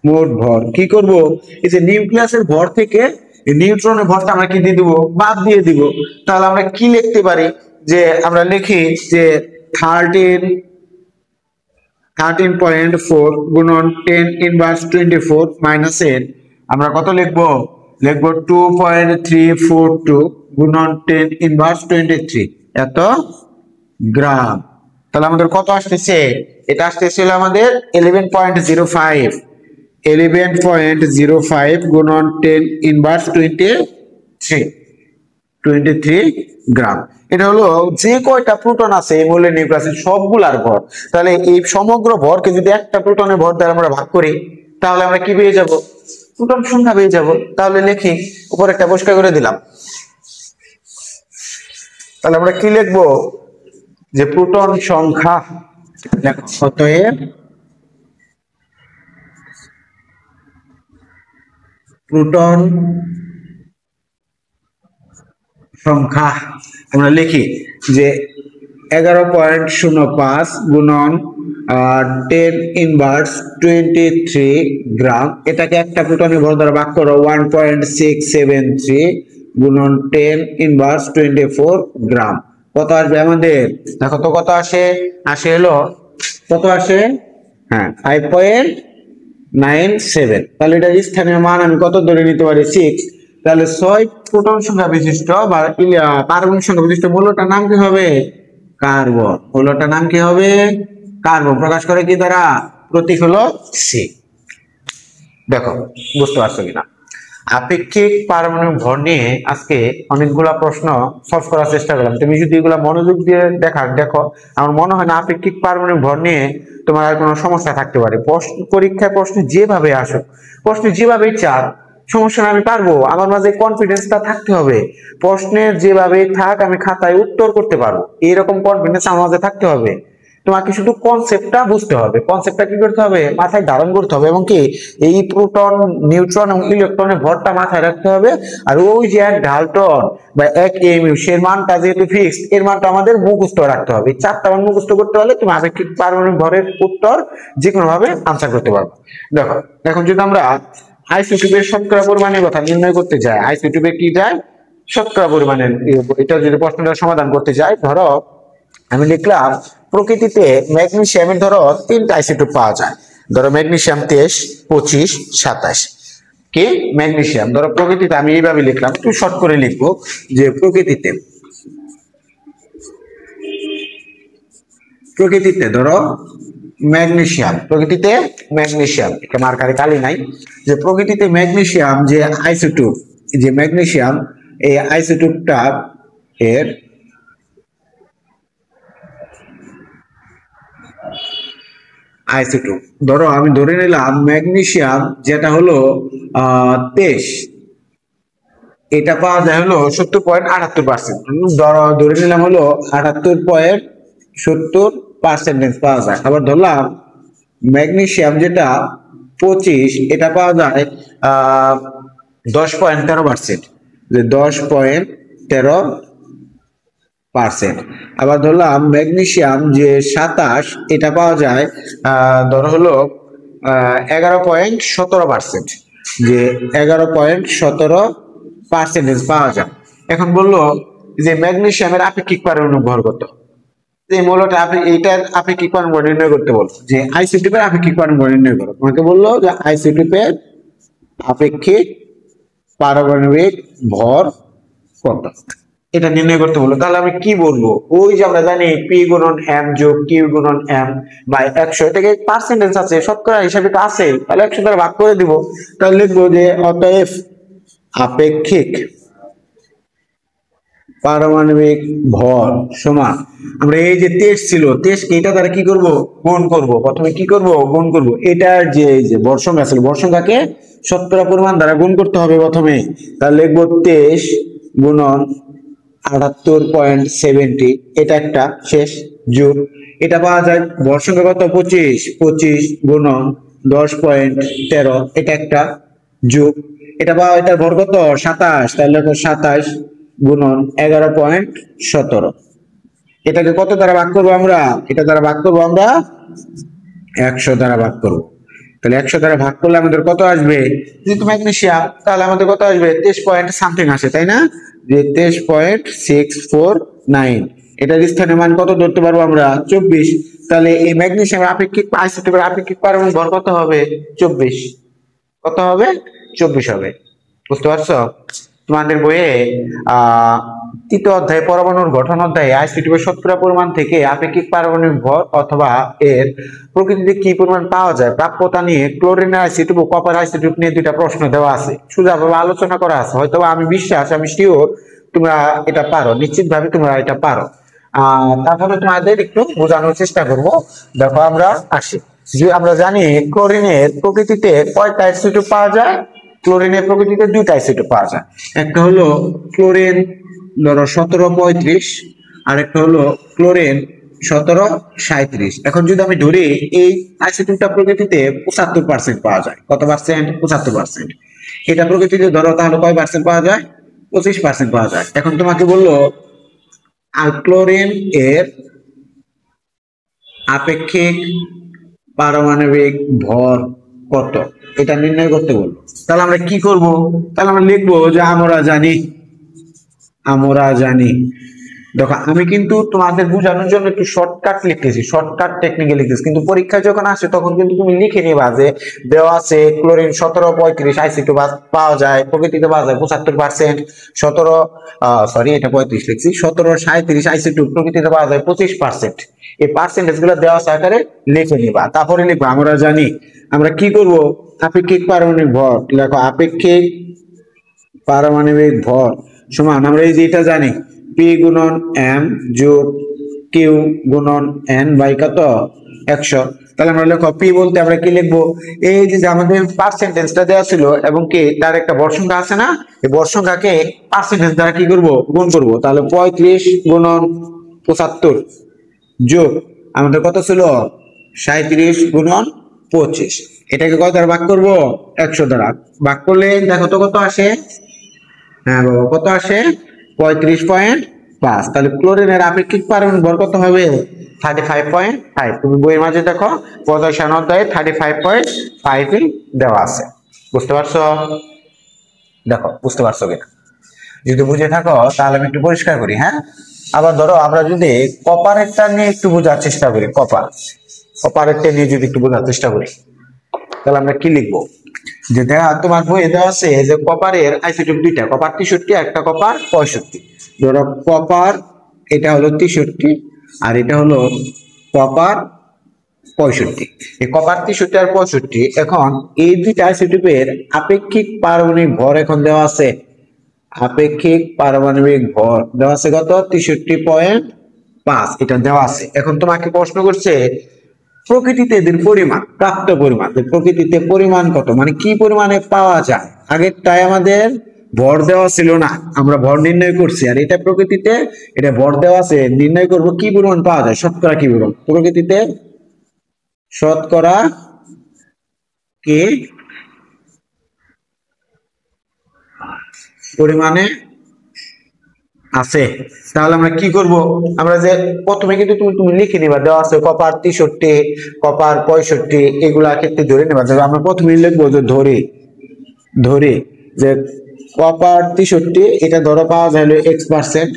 মোট ভর কি করব? এই যে নিউক্লিয়াসের ভর থেকে নিউট্রনের ভরটা আমরা কি দিয়ে দিব? বাদ দিয়ে দিব। তাহলে আমরা কি লিখতে পারি? যে আমরা লিখি যে 13.4 গুণন 10 ইনভার্স 24 মাইনাস এর আমরা কত লিখবো? লিখবো 2.342 গুণন 10 ইনভার্স 23 এত গ্রাম। তাহলে আমাদের কত আসতেছে? এটা আসতেছিল আমাদের 11.05 গুণন 10 ইনভার্স 23 গ্রাম। এটা হলো যে কয়টা প্রোটন আছে এই মৌলের নিউক্লিয়াসে সবগুলার ভর। তাহলে এই সমগ্র ভরকে যদি একটা প্রোটনের ভর দ্বারা আমরা ভাগ করি, তাহলে আমরা কি পেয়ে যাব? প্রোটন সংখ্যা পেয়ে যাব। তাহলে লিখি, উপরে একটা পরিষ্কার করে দিলাম। তাহলে আমরা কি লিখবো? যে প্রোটন সংখ্যা, অতএব প্রোটন সংখ্যা আমরা লিখি যে 11.05 গুণন 10 ইনভার্স 23 গ্রাম। এটাকে একটা প্রোটনের ভর দ্বারা ভাগ করো 1.673 গুণন 10 ইনভার্স 24 গ্রাম। কত আসবে আমাদের? দেখো তো কত আসে? হলো কত আসে? হ্যাঁ 5.97। তাহলে এটা স্থানীয় মান আমি কত ধরে নিতে পারি? 6। তাহলে 6 প্রোটন সংখ্যা বিশিষ্ট বা কার্বন সংখ্যা বিশিষ্ট মৌলটার নাম কি হবে? কার্বন। মৌলটার নাম কি হবে? কার্বন। প্রকাশ করে কি দ্বারা? প্রতীক হলো সি। দেখো বুঝতে পারছো কিনা? আপেক্ষিক পারমাণবিক ভর নিয়ে আজকে অনেকগুলা প্রশ্ন সলভ করার চেষ্টা করলাম। তুমি যদি এগুলা মনোযোগ দিয়ে দেখো, আমার মনে হয় না আপেক্ষিক পারমাণবিক ভর নিয়ে তোমার আর কোনো সমস্যা থাকতে পারে। পরীক্ষায় প্রশ্ন যেভাবে আসুক, প্রশ্ন যেভাবে চাক, সমস্যা না, আমি পারবো। আমার মাঝে কনফিডেন্সটা থাকতে হবে। প্রশ্নের যেভাবে থাক আমি খাতায় উত্তর করতে পারবো, এরকম কনফিডেন্স আমার মাঝে থাকতে হবে। তোমাকে শুধু কনসেপ্টটা বুঝতে হবে, কনসেপ্টটা কি করতে হবে? মাথায় ধারণ করতে হবে, এবং কি এই প্রোটন, নিউট্রন এবং ইলেকট্রনের ভরটা মাথায় রাখতে হবে। আর ওই যে এক ডালটন বা এক এমইউ, সে মানটা যেহেতু ফিক্সড, এর মানটা আমাদের মুখস্থ রাখতে হবে। এই 4টা মান মুখস্থ করতে পারলে তুমি আপেক্ষিক পারমাণবিক ভরের উত্তর যে কোনো ভাবে আনসার করতে পারবে। দেখো এখন যদি আমরা আইসোটোপের শতকরা পরিমাণের কথা নির্ণয় করতে যাই, আইসোটোপে কি যায়? শতকরা পরিমাণের। এটা যদি প্রশ্নটা সমাধান করতে যাই, ধরো আমি লিখলাম প্রকৃতিতে ম্যাগনেসিয়ামের ধরো 3টা আইসোটোপ পাওয়া যায়। ধরো ম্যাগনেসিয়াম 23, 25, 27। কি ম্যাগনেসিয়াম ধরো প্রকৃতিতে, আমি এইভাবে লিখলাম, একটু শর্ট করে লিখবো যে প্রকৃতিতে ধরো ম্যাগনেসিয়াম, প্রকৃতিতে ম্যাগনেসিয়াম, এটা মার্কারে কালি নাই, যে প্রকৃতিতে ম্যাগনেসিয়াম যে আইসোটোপ, যে ম্যাগনেসিয়াম এই আইসোটোপটা এর আইসোটোপ, ধরো আমি ধরে নিলাম ম্যাগনেসিয়াম যেটা হলো 23, এটা পাওয়া যায় হলো 70.78%, ধরে নিলাম হলো 78.70% পাওয়া যায়। আবার ধরলাম ম্যাগনেসিয়াম যেটা 25, এটা পাওয়া যায় 10.13%, যে 10.13%। আবার ধরলাম ম্যাগনেসিয়াম যে 27, এটা পাওয়া যায় ধরো হলো 11.17%, যে 11.17% পাওয়া যায়। এখন বললো যে ম্যাগনেসিয়ামের আপেক্ষিক পারমাণবিক ভর কত, যে মূলটা আপনি এইটার আপেক্ষিক পারমাণবিক ভর নির্ণয় করতে বলছো, যে আইসোটোপের আপেক্ষিক পারমাণবিক ভর নির্ণয় করো। তোমাকে বললো যে আইসোটোপের আপেক্ষিক পারমাণবিক ভর কত, এটা নির্ণয় করতে বললো। তাহলে আমি কি বলবো, ওই যে আমরা জানি পি গুণন এম যোগ কিউ গুণন এম বাই 100, এটাকে পার্সেন্টেজ আছে, শতকরা হিসাবে তো আছে, তাহলে 100 দ্বারা ভাগ করে দিব। তাহলে লিখবো যে অতএব আপেক্ষিক পারমাণবিক ভর সমান, আমরা এই যে 23 ছিল, 23 কে এটা দ্বারা কি করব, গুণ করব। প্রথমে কি করব, গুণ করব। এটার যে ভর সংখ্যা ছিল, ভর সংখ্যাকে শতকরা পরিমাণ দ্বারা গুণ করতে হবে প্রথমে। তাহলে লিখবো 23 গুণন 78.70, এটা একটা শেষ, যোগ এটা পাওয়া যায় ভর সংখ্যা কত, 25, 25 গুণন 10.13, এটা একটা, যোগ এটা পাওয়া, এটার ভর কত 27, তাহলে 27 গুণন 11.17, এটাকে কত দ্বারা ভাগ করবো আমরা, এটা দ্বারা ভাগ করবো আমরা 100 দ্বারা ভাগ করবো। তাহলে 100 দ্বারা ভাগ করলে আমাদের কত আসবে, যেহেতু ম্যাগনেসিয়াম তাহলে আমাদের কত আসবে, 23 পয়েন্ট সামথিং আসে, তাই না, যে 23.649, এটার স্থানীয় মান কত ধরতে পারবো আমরা, 24। তাহলে এই ম্যাগনেসিয়ামের আপেক্ষিক আইসোটোপের আপেক্ষিক পারমাণবিক ভর কত হবে, 24, কত হবে, 24 হবে। বুঝতে পারছো? তোমাদের বইয়ে তৃতীয় অধ্যায় পরমাণুর গঠন অধ্যায়ে আইসোটোপের শতকরা পরিমাণ থেকে আপেক্ষিক পারমাণবিক ভর অথবা এর প্রকৃতিতে কি পরিমাণ পাওয়া যায় প্রাপ্যতা নিয়ে ক্লোরিনের আইসোটোপ ও কপার আইসোটোপ নিয়ে দুইটা প্রশ্ন দেওয়া আছে, সোজাভাবে আলোচনা করা আছে। হয়তো আমি বিশ্বাস, আমি শিওর তোমরা এটা পারো, নিশ্চিতভাবে তোমরা এটা পারো। তারপরে তোমাদের একটু বোঝানোর চেষ্টা করব। দেখো আমরা আসি, যে আমরা জানি ক্লোরিনের প্রকৃতিতে কয়টা আইসোটোপ পাওয়া যায়, ক্লোরিনের প্রকৃতিতে দুইটা আইসোটোপ পাওয়া যায়। একটা হলো ক্লোরিন ধরো 1735, আর একটা হলো ক্লোরিন 1737। এখন যদি আমি ধরি এই আইসোটোপটা প্রকৃতিতে 75% পাওয়া যায়, কত পার্সেন্ট, 75%। এটা প্রকৃতিতে ধরো তাহলে কয় পার্সেন্ট পাওয়া যায়, 25% পাওয়া যায়। এখন তোমাকে বললো আর ক্লোরিন এর আপেক্ষিক পারমাণবিক ভর কত, এটা নির্ণয় করতে বলবো। তাহলে আমরা কি করব, তাহলে আমরা লিখবো যে আমরা জানি। দেখো আমি কিন্তু তোমাদের বোঝানোর জন্য একটু শর্টকাট লিখতেছি, শর্টকাট টেকনিকে লিখতেছি, কিন্তু পরীক্ষায় যখন আসে তখন কিন্তু তুমি লিখে নিবা যে দেওয়া আছে ক্লোরিন 1735 আইসোটোপ পাওয়া যায়, প্রকৃতিতে পাওয়া যায় 75%, 17 এটা 35 লিখছি, 1737 আইসোটোপ প্রকৃতিতে পাওয়া যায় 25%। এই পার্সেন্টেজ গুলো দেওয়া আছে আকারে লিখে নিবা, তারপরে লিখবা আমরা জানি। আমরা কি করব, আপেক্ষিক পারমাণবিক ভর লেখো, আপেক্ষিক পারমাণবিক ভর সমান, আমরা এই যেটা জানি পি গুণন এম যোগ কিউ গুণন এন বাই কত 100। তাহলে আমরা লেখো পি বলতে আমরা কি লিখবো, এই যে আমাদের পার্সেন্টেজটা দেওয়া ছিল এবং কি তার একটা বর্গ সংখ্যা আছে না, এই বর্গ সংখ্যাকে পার্সেন্টেজ দ্বারা কি করব, গুণ করব। তাহলে 35 গুণন 75 যোগ আমাদের কত ছিল 37 গুণন 25, এটাকে কত দ্বারা ভাগ করব, 100 দ্বারা ভাগ করলে দেখো তো কত আসে, হ্যাঁ বাবা কত আসে, 35.5। তাহলে ক্লোরিনের আপেক্ষিক পারমাণবিক ভর কত হবে, 35.5। তুমি বইয়ের মাঝে দেখো 85 অধ্যায়ে 35.5 দেওয়া আছে। বুঝতে পারছো? দেখো বুঝতে পারছো কিনা, যদি বুঝে থাকো তাহলে আমি একটু পরিষ্কার করি। হ্যাঁ, আবার ধরো আমরা যদি কপারেটটা নিয়ে একটু বোঝার চেষ্টা করি, কপারেটটা নিয়ে যদি একটু বোঝার চেষ্টা করি, তাহলে আমরা কি লিখবো, যে দেখা তোমার বইয়ে দেওয়া আছে যে কপারের আইসোটোপ দুইটা, কপার 63 একটা কপার 65। ধরো কপার এটা হলো 63 আর এটা হলো কপার 65। এই কপার 63 আর 65, এখন এই দুইটা আইসোটোপের আপেক্ষিক পারমাণবিক ভর এখন দেওয়া আছে। আপেক্ষিক পারমাণবিক ভর দেওয়া আছে কত? 63.5 এটা দেওয়া আছে। এখন তোমাকে প্রশ্ন করছে প্রকৃতিতে এদের পরিমাণ, প্রাপ্ত পরিমাণ, প্রকৃতিতে পরিমাণ কত, মানে কি পরিমাণে পাওয়া যায়। আগেরটাই আমাদের ভর দেওয়া ছিল না, আমরা ভর নির্ণয় করছি, আর এটা প্রকৃতিতে এটা ভর দেওয়া আছে, নির্ণয় করব কি পরিমাণ পাওয়া যায়, শতকরা কি পরিমাণ। প্রকৃতিতে শতকরা কি পরিমাণে আছে। তাহলে আমরা কি করব, আমরা যে প্রথমে কিন্তু তুমি লিখে নিবা, দেওয়া আছে কপার 63, কপার 65, এগুলা ক্ষেত্রে ধরে নেবা। আমরা প্রথমে লিখবো যে ধরে যে কপার 63 এটা ধরো পাওয়া যায় হলো x%,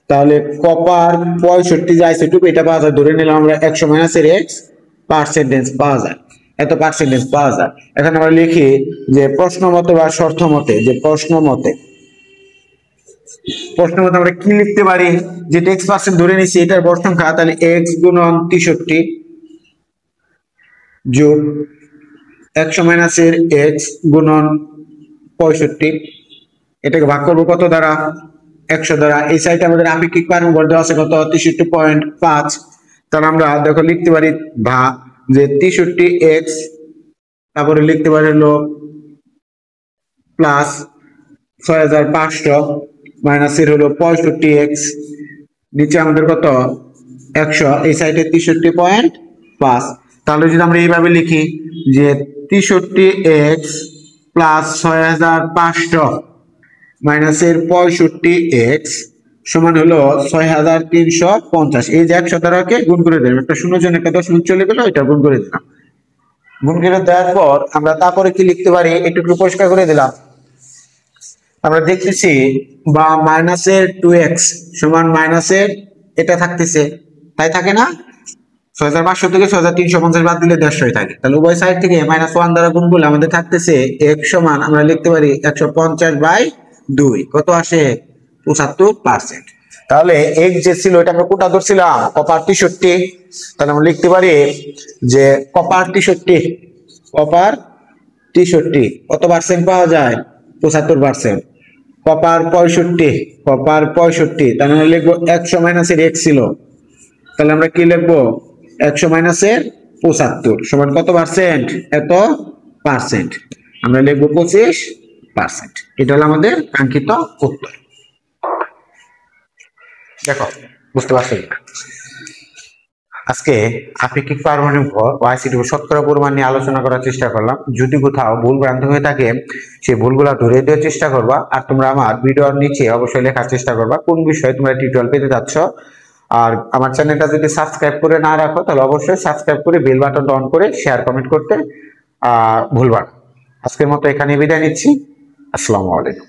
তাহলে কপার 65 যে আইসোটোপ এটা পাওয়া যায়, ধরে নিলাম আমরা 100 - x পার্সেন্টেজ পাওয়া যায়, এত পার্সেন্টেজ পাওয়া যায়। এখন আমরা লিখি যে প্রশ্ন মতে বা শর্ত মতে, যে প্রশ্ন মতে আমরা কি লিখতে পারি, যেটা x% ধরে নিছি এটার বর্গ সংখ্যা, তাহলে x গুণন 63 যোগ 100 - এর x গুণন 65, এটাকে ভাগ করবো কত দ্বারা? 100 দ্বারা। এই সাইডে আমাদের আপেক্ষিক পারমাণবিক ভর দেওয়া আছে কত? 63.5। তাহলে আমরা দেখো লিখতে পারি যে 63x, তারপরে লিখতে পারি হলো প্লাস 6500 মাইনাস এর হলো 65x, নিচে আমাদের কত? 100, এই সাইডে 63.5। তাহলে যদি আমরা এইভাবে লিখি যে 63x প্লাস 6500 মাইনাস এর 65x সমান হলো 6350। এই যে 100 দ্বারাকে গুণ করে দিলাম, একটা শূন্য জন একটা দশমিক চলে গেল, এটা গুণ করে দিলাম। গুণ করে দেওয়ার পর আমরা তারপরে কি লিখতে পারি, একটু পরিষ্কার করে দিলাম। আমরা দেখতেছি বা মাইনাসের 2x সমান মাইনাসের এটা থাকতেছে, তাই থাকে না? 6500 থেকে 6350 বাদ দিলে 150 থাকে, তাহলে উভয় সাইড থেকে -1 দ্বারা গুণ করলে আমাদের থাকতেছে x সমান, আমরা লিখতে পারি 150/2, কত আসে? 75%। তাহলে x যে ছিল এটা আমরা কোটা ধরছিলাম কপার 63, তাহলে আমরা লিখতে পারি যে কপার 63 কত পার্সেন্ট পাওয়া যায়? 75%। কপার 65, তাহলে আমরা লিখবো 100 - এর x ছিল, তাহলে আমরা কি লিখবো? 100 - এর 75 সমান কত পার্সেন্ট? এত পার্সেন্ট। আমরা লিখবো 25%। এটা হলো আমাদের কাঙ্ক্ষিত উত্তর। দেখো বুঝতে পারছো? আজকে আপেক্ষিক পারমাণবিক ভর ও আইসিটির শতকরা পরিমাণ নিয়ে আলোচনা করার চেষ্টা করলাম। যদি কোথাও ভুল ভ্রান্তি হয়ে থাকে সেই ভুলগুলা ধরে দেওয়ার চেষ্টা করবা, আর তোমরা আমার ভিডিওর নিচে অবশ্যই লেখার চেষ্টা করবা কোন বিষয়ে তোমরা টিউটোরিয়াল পেতে যাচ্ছ। আর আমার চ্যানেলটা যদি সাবস্ক্রাইব করে না রাখো তাহলে অবশ্যই সাবস্ক্রাইব করে বেল বাটনটা অন করে শেয়ার কমেন্ট করতে ভুলবা না। আজকের মতো এখানে বিদায় নিচ্ছি। আসসালামু আলাইকুম।